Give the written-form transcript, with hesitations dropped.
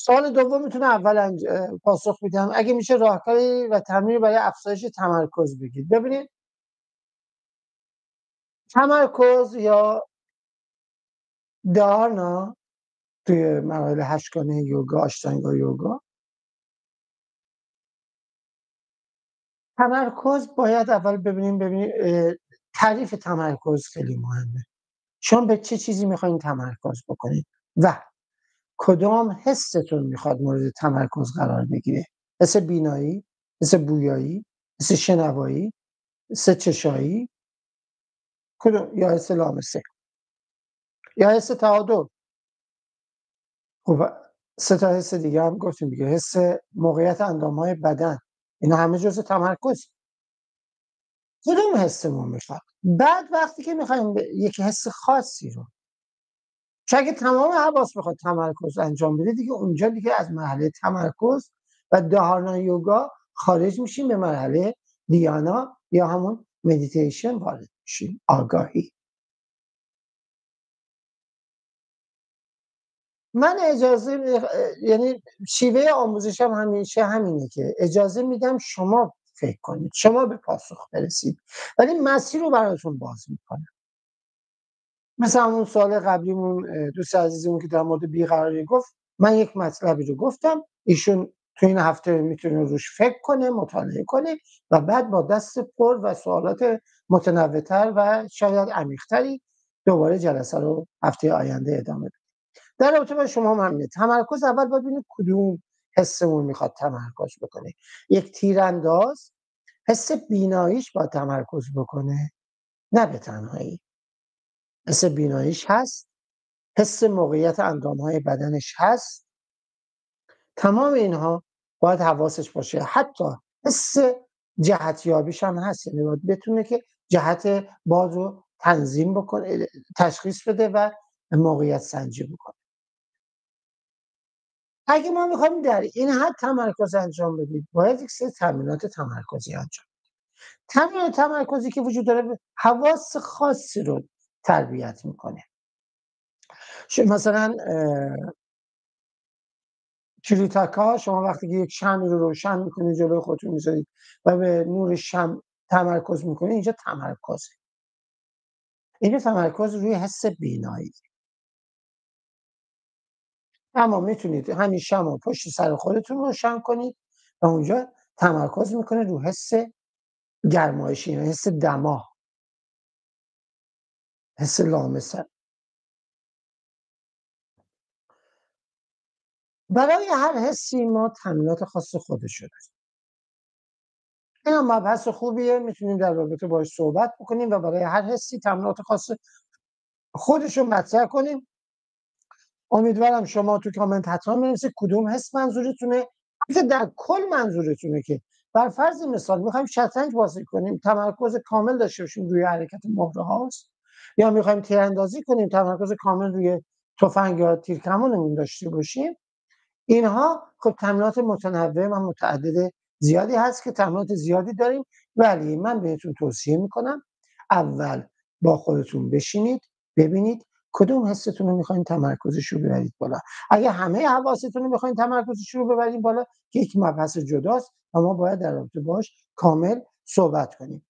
سوال دومتون اول پاسخ میدم. اگه میشه راهکاری و تمرینی برای افزایش تمرکز بگید. ببینید تمرکز یا دھارنا توی مراحل 8 گانه یوگا، آشتانگا یوگا، تمرکز باید اول ببینید تعریف تمرکز خیلی مهمه. شما به چه چیزی میخواین تمرکز بکنید و کدام حستون میخواد مورد تمرکز قرار بگیره؟ حس بینایی، حس بویایی، حس شنوایی، حس چشایی، کدوم؟ یا حس لامسه، یا حس تعادل. خب 3 تا حس دیگه هم گفتیم دیگه. حس موقعیت اندام‌های بدن، اینا همه جزء تمرکز. کدوم حسمون میخواد؟ بعد وقتی که میخوایم یک حس خاصی رو، چون اگه تمام حواس بخواد تمرکز انجام بده دیگه، اونجا دیگه از مرحله تمرکز و دھارنا یوگا خارج میشیم، به مرحله دیانا یا همون مدیتیشن وارد میشیم، آگاهی. من یعنی شیوه آموزشم همیشه همینه که اجازه میدم شما فکر کنید، شما به پاسخ برسید، ولی مسیر رو براتون باز میکنم. مثلا همون سوال قبلیمون دوست عزیزمون که در مورد بیقراری گفت، من یک مطلبی رو گفتم، ایشون تو این هفته میتونه روش فکر کنه، مطالعه کنه و بعد با دست پر و سوالات متنوع‌تر و شاید عمیق‌تری دوباره جلسه رو هفته آینده ادامه بده. در رابطه با شما هم همینه. تمرکز اول باید ببینید کدوم حسمون میخواد تمرکز بکنه. یک تیرانداز حس بیناییش با تمرکز بکنه، نه به تنهایی. حس بیناییش هست، حس موقعیت اندام‌های بدنش هست، تمام اینها باید حواسش باشه. حتی حس جهتیابیش هم هست، یعنی باید بتونه که جهت باد رو تنظیم بکنه، تشخیص بده و موقعیت سنجی بکنه. اگه ما میخوایم در این حد تمرکز انجام بدیم، باید یک سری تمرینات تمرکزی انجام بدیم. تمرین تمرکزی که وجود داره حواس خاصی رو تربیت میکنه. مثلا تریتاکا، شما وقتی که یک شمعی رو روشن میکنید جلوی خودتون میذارید و به نور شمع تمرکز میکنید، اینجا تمرکزه. اینجا تمرکز روی حس بینایی. اما میتونید همین شمع رو پشت سر خودتون روشن کنید و اونجا تمرکز میکنید رو حس گرمایشی، یعنی حس دماغ، حس لامسه. برای هر حسی ما تمرینات خاص خودشو داره. این هم مبحث خوبیه، میتونیم در رابطه باهاش صحبت بکنیم و برای هر حسی تمرینات خاص خودشو مطرح کنیم. امیدوارم شما تو کامنت حتما بنویسید کدوم حس منظورتونه، البته در کل منظورتونه که بر فرض مثال میخوایم شطرنج بازی کنیم، تمرکز کامل داشته باشیم روی حرکت مهره هاست، یا میخوایم تیراندازی کنیم، تمرکز کامل روی تفنگ یا تیرکمانمون داشته باشیم. اینها خب تمرینات متنوع و متعدد زیادی هست که تمرینات زیادی داریم، ولی من بهتون توصیه میکنم اول با خودتون بشینید، ببینید کدوم حستون رو میخواین تمرکزش رو ببرید بالا. اگه همه حواستون رو میخواین تمرکزش رو ببرید بالا که یک مبحث جداست و ما باید در رابطه باش کامل صحبت کنیم.